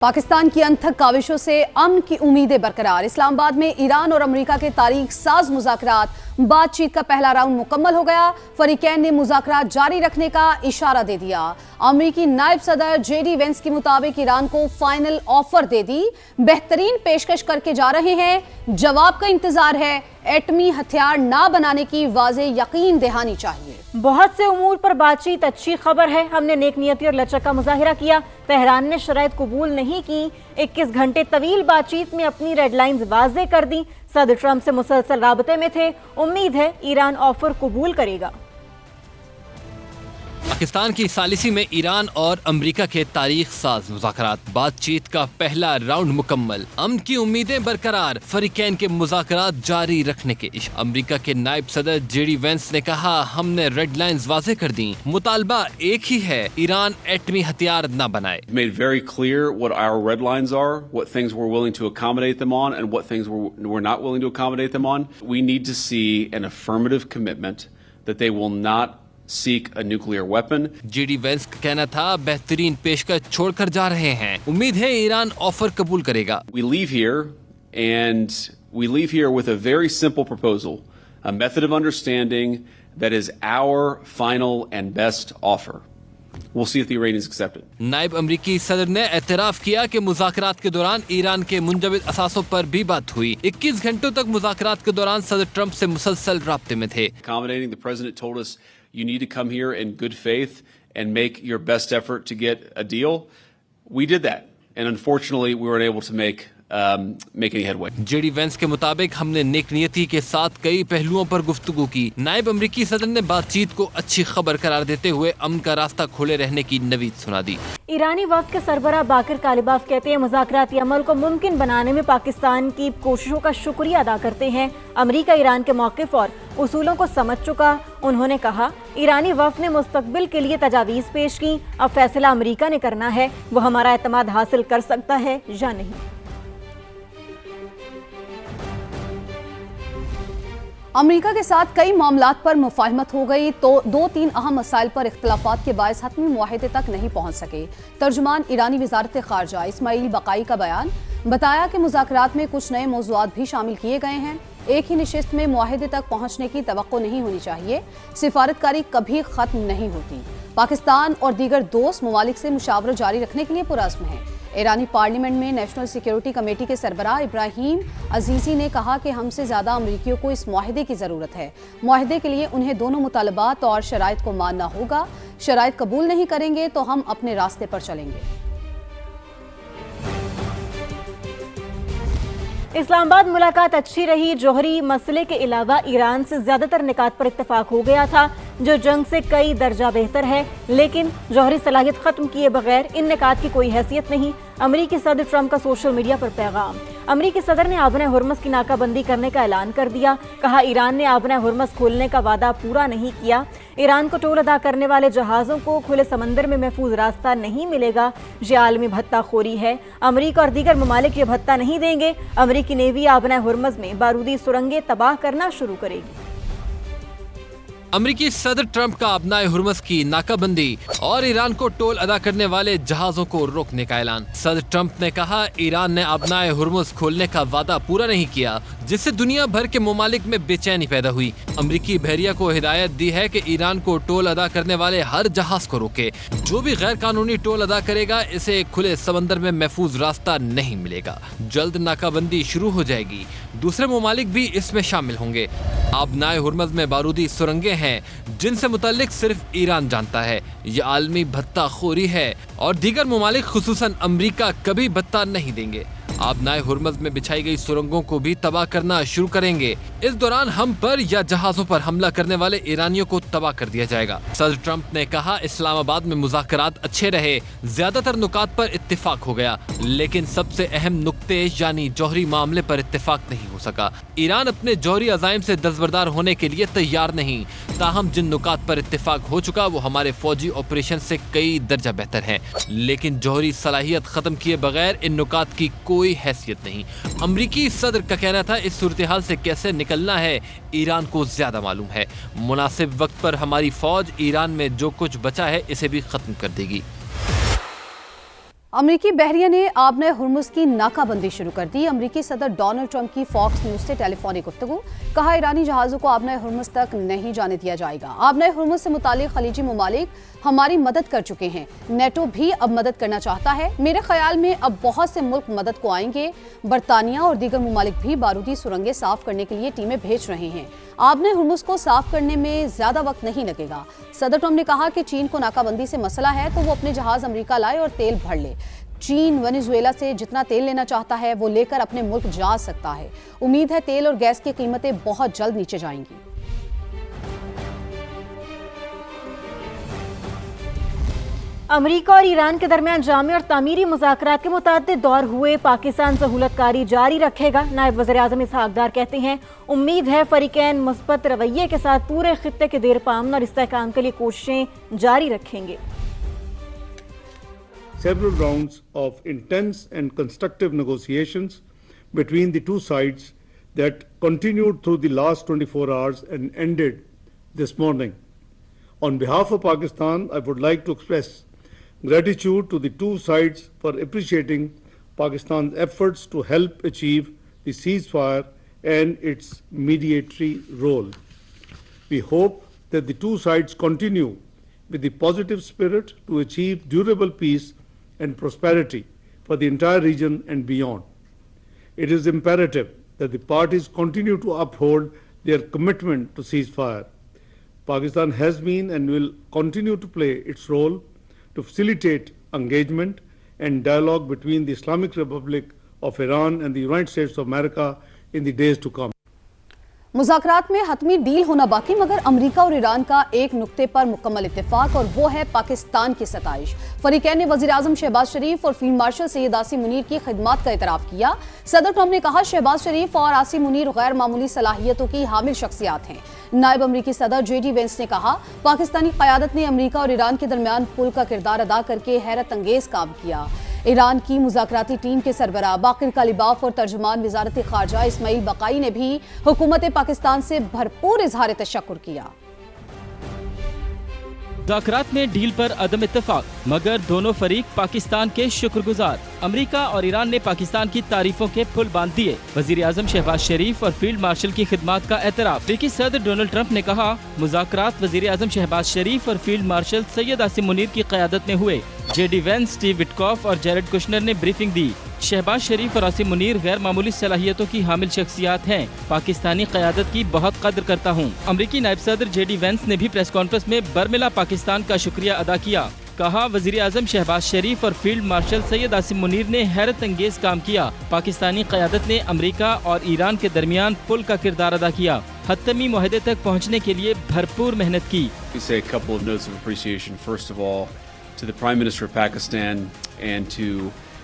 पाकिस्तान की अनथक काविशों से अमन की उम्मीदें बरकरार। इस्लामाबाद में ईरान और अमेरिका के तारीख साज मुज़ाकरात बातचीत का पहला राउंड मुकम्मल हो गया। फरीकैन ने मुज़ाकरात जारी रखने का इशारा दे दिया। अमेरिकी नायब सदर जेडी वेंस के मुताबिक ईरान को फाइनल ऑफर दे दी, बेहतरीन पेशकश करके जा रहे हैं, जवाब का इंतजार है, एटमी हथियार ना बनाने की वाज़े यकीन दहानी चाहिए। बहुत से उमूर पर बातचीत अच्छी खबर है। हमने नेकनियती और लचक का मुजाहिरा किया। तेहरान ने शराइत कबूल नहीं की। 21 घंटे तवील बातचीत में अपनी रेड लाइन्स वाज़े कर दी। सदर ट्रंप से मुसलसल राबते में थे। उम्मीद है ईरान ऑफर कबूल करेगा। पाकिस्तान की सालिसी में ईरान और अमेरिका के तारीख साज मुज़ाकरात, बातचीत का पहला राउंड मुकम्मल, अमन की उम्मीदें बरकरार, फरीकैन के मुज़ाकरात जारी रखने के इशारे। अमेरिका के नायब सदर जेडी वेंस ने कहा, हमने रेड लाइन्स वाज़े कर दी, मुतालबा एक ही है, ईरान एटमी हथियार न बनाए। Made very clear what our red lines are, what things we're willing to accommodate them on, and what things we're not willing to accommodate them on. We need to see an affirmative commitment that they will not seek a nuclear weapon. JD Vance का कहना था, बेहतरीन पेशकश छोड़कर जा रहे हैं, उम्मीद है ईरान ऑफर कबूल करेगा। We leave here with a very simple proposal, a method of understanding that is our final and best offer. We'll see if the Iranians accept it. नायब अमरीकी सदर ने एतराफ किया कि मुज़ाकरात के दौरान ईरान के मुंजमद असासों पर भी बात हुई। 21 घंटों तक मुज़ाकरात के दौरान सदर ट्रंप से मुसलसल राब्ते में थे। Accommodating, the president told us you need to come here in good faith and make your best effort to get a deal. We did that, and unfortunately, we weren't able to make any headway. JD Vance के मुताबिक हमने नेकनियती के साथ कई पहलुओं पर गुफ्तगू की। नायब अमरीकी सदर ने बातचीत को अच्छी खबर करार देते हुए अमन का रास्ता खोले रहने की नवीद सुना दी। ईरानी वक्त के सरबराह बाकर कालिबाफ कहते हैं, मुज़ाकराती अमल को मुमकिन बनाने में पाकिस्तान की कोशिशों का शुक्रिया अदा करते हैं। अमेरिका ईरान के मौक़िफ़ और उसूलों को समझ चुका। उन्होंने कहा, ईरानी वफ़द ने मुस्तक़बिल के लिए तजावीज़ पेश की, अब फैसला अमेरिका ने करना है, वो हमारा एतमाद हासिल कर सकता है या नहीं। अमेरिका के साथ कई मामलात पर मुफाहमत हो गई तो 2-3 अहम मसाइल पर इख्तलाफात के बायस हतमी मुआहिदे तक नहीं पहुंच सके। तर्जुमान ईरानी वज़ारत ख़ारजा इस्माइल बक़ाई का बयान, बताया कि मुज़ाकरात में कुछ नए मौज़ूआत भी शामिल किए गए हैं। एक ही नशिस्त में मुआहिदे तक पहुंचने की तवक्को नहीं होनी चाहिए। सिफारतकारी कभी ख़त्म नहीं होती। पाकिस्तान और दीगर दोस्त ममालिक से मुशावरत जारी रखने के लिए पुरअज़्म है। ईरानी पार्लियामेंट में नेशनल सिक्योरिटी कमेटी के सरबराह इब्राहीम अजीज़ी ने कहा कि हमसे ज़्यादा अमरीकियों को इस मुआहिदे की ज़रूरत है। मुआहिदे के लिए उन्हें दोनों मुतालबात और शराइत को मानना होगा। शराइत कबूल नहीं करेंगे तो हम अपने रास्ते पर चलेंगे। इस्लामाबाद मुलाकात अच्छी रही। जौहरी मसले के अलावा ईरान से ज़्यादातर निकात पर इत्तफाक हो गया था, जो जंग से कई दर्जा बेहतर है, लेकिन जौहरी सलाहियत ख़त्म किए बगैर इन निकात की कोई हैसियत नहीं। अमरीकी सदर ट्रंप का सोशल मीडिया पर पैगाम। अमरीकी सदर ने आबना हुर्मस की नाकाबंदी करने का ऐलान कर दिया। कहा, ईरान ने आबना हुर्मस खोलने का वादा पूरा नहीं किया। ईरान को टोल अदा करने वाले जहाज़ों को खुले समंदर में महफूज रास्ता नहीं मिलेगा। ये आलमी भत्ता खोरी है। अमरीका और दीगर ममालिक ये भत्ता नहीं देंगे। अमरीकी नेवी आबना हुर्मस में बारूदी सुरंगें तबाह करना शुरू करेगी। अमरीकी सदर ट्रंप का आबनाए हुर्मस की नाकाबंदी और ईरान को टोल अदा करने वाले जहाजों को रोकने का ऐलान। सदर ट्रंप ने कहा, ईरान ने आबनाए हुर्मस खोलने का वादा पूरा नहीं किया, जिससे दुनिया भर के ममालिक में बेचैनी पैदा हुई। अमरीकी बहरिया को हिदायत दी है कि ईरान को टोल अदा करने वाले हर जहाज को रोके। जो भी गैर कानूनी टोल अदा करेगा, इसे खुले समंदर में महफूज रास्ता नहीं मिलेगा। जल्द नाकाबंदी शुरू हो जाएगी। दूसरे ममालिक भी इसमें शामिल होंगे। आबनाए हुर्मस में बारूदी सुरंगें हैं, जिनसे मुताल्लिक सिर्फ ईरान जानता है। यह आलमी भत्ता खोरी है और दीगर ममालिक खुसूसन अमरीका कभी भत्ता नहीं देंगे। आबनाए हुर्मस में बिछाई गई सुरंगों को भी तबाह करना शुरू करेंगे। इस दौरान हम पर या जहाजों पर हमला करने वाले ईरानियों को तबाह कर दिया जाएगा। सदर ट्रंप ने कहा, इस्लामाबाद में मुज़ाकरात अच्छे रहे, ज्यादातर नुकात पर इत्तिफाक हो गया, लेकिन सबसे अहम नुक्ते यानी जौहरी मामले पर इत्तिफाक नहीं हो सका। ईरान अपने जौहरी अज़ाइम से दस्तबरदार होने के लिए तैयार नहीं। ताहम जिन नुकात पर इत्तिफाक हो चुका वो हमारे फौजी ऑपरेशन से कई दर्जा बेहतर है, लेकिन जौहरी सलाहियत खत्म किए बगैर इन नुकात की कोई हैसियत नहीं। अमरीकी सदर का कहना था, इस सूरत हाल से कैसे निकलना है ईरान को ज्यादा मालूम है। मुनासिब वक्त पर हमारी फौज ईरान में जो कुछ बचा है इसे भी खत्म कर देगी। अमरीकी बहरिया ने आबने हुर्मुज की नाकाबंदी शुरू कर दी। अमरीकी सदर डोनाल्ड ट्रंप की फॉक्स न्यूज से टेलीफोनिक गुफ्तगू, कहा ईरानी जहाज़ों को आबने हुर्मुज तक नहीं जाने दिया जाएगा। आबने हुर्मुज से मुतालिक खलीजी ममालिक हमारी मदद कर चुके हैं, नेटो भी अब मदद करना चाहता है। मेरे ख्याल में अब बहुत से मुल्क मदद को आएंगे। बरतानिया और दीगर ममालिक भी बारूदी सुरंगें साफ करने के लिए टीमें भेज रहे हैं। आबने हुर्मुज को साफ करने में ज्यादा वक्त नहीं लगेगा। सदर ट्रंप ने कहा कि चीन को नाकाबंदी से मसला है तो वो अपने जहाज अमेरिका लाए और तेल भर ले। चीन वेनेजुएला से जितना तेल लेना चाहता है वो लेकर अपने मुल्क जा सकता है। उम्मीद है तेल और गैस की कीमतें बहुत जल्द नीचे जाएंगी। अमरीका और ईरान के दरमियान जामी और तामीरी मुज़ाकरात के मुताद्दिद दौर हुए। पाकिस्तान सहूलतकारी जारी रखेगा। नायब वज़ीर-ए-आज़म इसहाक डार कहते हैं, उम्मीद है फरीकैन मुस्बत रवैये के साथ पूरे खित्ते के देर पामन और इस्तेहकाम के लिए कोशिशें जारी रखेंगे। Several rounds of intense and constructive negotiations between the two sides that continued through the last 24 hours and ended this morning. On behalf of Pakistan, I would like to express gratitude to the two sides for appreciating Pakistan's efforts to help achieve the ceasefire and its mediatory role. We hope that the two sides continue with the positive spirit to achieve durable peace and prosperity for the entire region and beyond. It is imperative that the parties continue to uphold their commitment to ceasefire. Pakistan has been and will continue to play its role to facilitate engagement and dialogue between the Islamic Republic of Iran and the United States of America in the days to come. मुज़ाकरात में हतमी deal होना बाकी, मगर अमरीका और Iran का एक नुक्ते पर मुकम्मल इत्तेफाक और वो है पाकिस्तान की सताइश। फरीकैन ने वज़ीर-ए-आज़म शहबाज शरीफ और फील्ड मार्शल सैयद आसिम मुनीर की खिदमात का एतराफ़ किया। सदर ट्रंप ने कहा, शहबाज शरीफ और आसिम मुनीर गैर मामूली सलाहियतों की हामिल शख्सियात हैं। नायब अमरीकी सदर JD वेंस ने कहा, पाकिस्तानी क़यादत ने अमरीका और ईरान के दरमियान पुल का किरदार अदा करके हैरत अंगेज काम किया। ईरान की मुज़ाकराती टीम के सरबराह बाकिर कालिबाफ और तर्जुमान वज़ारत ख़ारजा इस्माइल बक़ाई ने भी हुकूमत पाकिस्तान से भरपूर इज़हार तशक्कुर किया। मुज़ाकरात में डील पर अदम इत्तेफाक, मगर दोनों फरीक पाकिस्तान के शुक्रगुजार। अमरीका और ईरान ने पाकिस्तान की तारीफों के पुल बांध दिए। वज़ीर-ए-आज़म शहबाज शरीफ और फील्ड मार्शल की खिदमात का एतराफ़। अमरीकी सदर डोनाल्ड ट्रंप ने कहा, मुज़ाकरात वज़ीर-ए-आज़म शहबाज शरीफ और फील्ड मार्शल सैयद आसिम मुनीर की क़यादत में हुए। JD वेंस, स्टीव विटकॉफ और जेरेड कुशनर ने ब्रीफिंग दी। शहबाज शरीफ और आसिम मुनीर गैर मामूली सलाहियतों की हामिल शख्सियात हैं। पाकिस्तानी क़यादत की बहुत कदर करता हूँ। अमरीकी नायब सदर JD वेंस ने भी प्रेस कॉन्फ्रेंस में बरमिला पाकिस्तान का शुक्रिया अदा किया। कहा, वज़ीर-ए-आज़म शहबाज शरीफ और फील्ड मार्शल सैयद आसिम मुनीर ने हैरत अंगेज काम किया। पाकिस्तानी क़यादत ने अमरीका और ईरान के दरमियान पुल का किरदार अदा किया। हतमी मुआहदे तक पहुँचने के लिए भरपूर मेहनत की। To the Prime Minister of Pakistan and to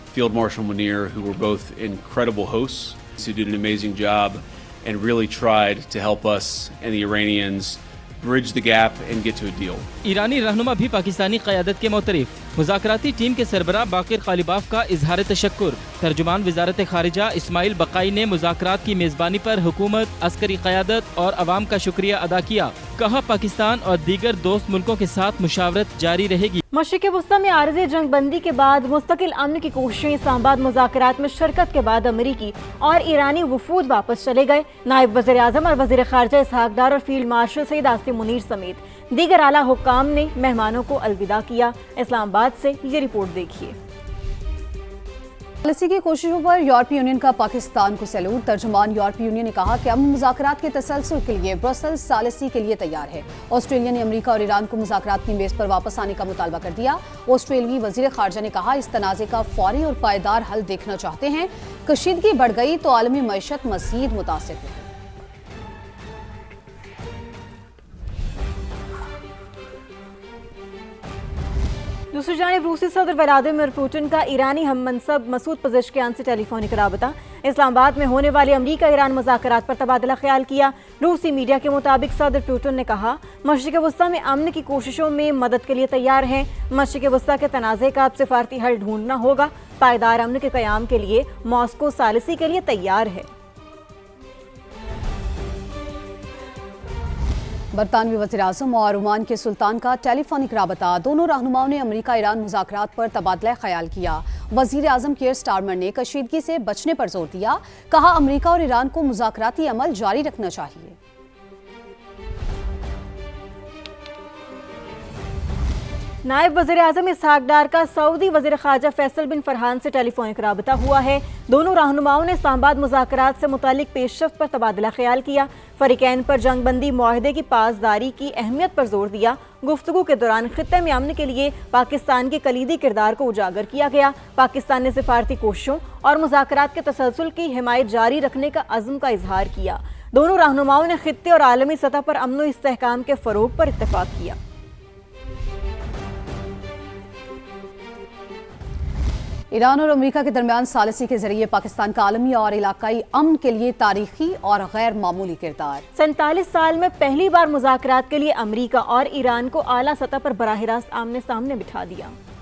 Field Marshal Munir, who were both incredible hosts, who did an amazing job and really tried to help us and the Iranians bridge the gap and get to a deal. ईरानी रहनुमा भी पाकिस्तानी क़यादत के मोतरिफ। मुज़ाकराती team के सरबराह बाकिर कालिबाफ का इजहार तशक्कुर। तर्जुमान वज़ारत ख़ारिजा इस्माइल बक़ाई ने मुज़ाकरात की मेज़बानी पर हुकूमत, अस्करी क़यादत और अवाम का शुक्रिया अदा किया। कहा, पाकिस्तान और दीगर दोस्त मुल्कों के साथ मुशावरत जारी रहेगी। मशरिक़ वस्ता में आरज़ी जंग बंदी के बाद मुस्तकिल अमन की कोशिशें। इस्लामाबाद मुज़ाकरात में शिरकत के बाद अमरीकी और ईरानी वफूद वापस चले गए। नायब वज़ीर-ए-आज़म और वज़ीर ख़ारजा इसहाक डार और फील्ड मार्शल सैयद आसिम मुनीर समेत दीगर आला हुक्काम ने मेहमानों को अलविदा किया। इस्लामाबाद से ये रिपोर्ट देखिए। पॉलिसी की कोशिशों पर यूरोपीय यूनियन का पाकिस्तान को सैल्यूट। तर्जुमान यूरोपीय यूनियन ने कहा कि अमन मुज़ाकरात के तसलसल के लिए ब्रसेल्स सालिसी के लिए तैयार है। ऑस्ट्रेलिया ने अमेरिका और ईरान को मुज़ाकरात की मेज़ पर वापस आने का मुतालबा कर दिया। ऑस्ट्रेलियाई वज़ीर ख़ारजा ने कहा, इस तनाज़े का फौरी और पायदार हल देखना चाहते हैं। कशीदगी बढ़ गई तो आलमी मईशत मज़ीद मुतासिर होगी। दूसरी जानिब रूसी सदर व्लादिमीर पुतिन का ईरानी हम मनसब मसूद पज़ेश्कियान से टेलीफोनिक राबता। इस्लामाबाद में होने वाले अमरीका ईरान मुज़ाकरात पर तबादला ख्याल किया। रूसी मीडिया के मुताबिक सदर पुतिन ने कहा, मशरिक़ वस्ता में अमन की कोशिशों में मदद के लिए तैयार हैं। मशरिक़ वस्ता के तनाज़े का अब सिफारती हल ढूंढना होगा। पायदार अमन के क़याम के लिए मॉस्को सालिसी के लिए तैयार है। बरतानवी वज़ीर-ए-आज़म और ओमान के सुल्तान का टेलीफोनिक राबता। दोनों रहनुमाओं ने अमरीका ईरान मुज़ाकरात पर तबादला ख्याल किया। وزیر اعظم کیئر سٹارمر نے کشیدگی سے بچنے پر زور دیا، کہا امریکہ اور ایران کو مذاکراتی عمل جاری رکھنا چاہیے۔ نائب وزیر اعظم اسحاق ڈار کا سعودی وزیر خارجہ فیصل بن فرحان سے ٹیلی فونک رابطہ ہوا ہے۔ دونوں رہنماؤں نے اسلام آباد مذاکرات سے متعلق پیش رفت پر تبادلہ خیال کیا۔ فریقین پر جنگ بندی معاہدے کی پاسداری کی اہمیت پر زور دیا۔ گفتگو کے دوران خطے میں امن کے لیے پاکستان کے کلیدی کردار کو اجاگر کیا گیا۔ پاکستان نے سفارتی کوششوں اور مذاکرات کے تسلسل کی حمایت جاری رکھنے کا عزم کا اظہار کیا۔ دونوں رہنماؤں نے خطے اور عالمی سطح پر امن و استحکام کے فروغ پر اتفاق کیا۔ ایران اور امریکہ کے درمیان ثالثی کے ذریعے پاکستان کا عالمی اور علاقائی امن کے لیے تاریخی اور غیر معمولی کردار۔ 47 سال میں پہلی بار مذاکرات کے لیے امریکہ اور ایران کو اعلیٰ سطح پر براہ راست آمنے سامنے بٹھا دیا۔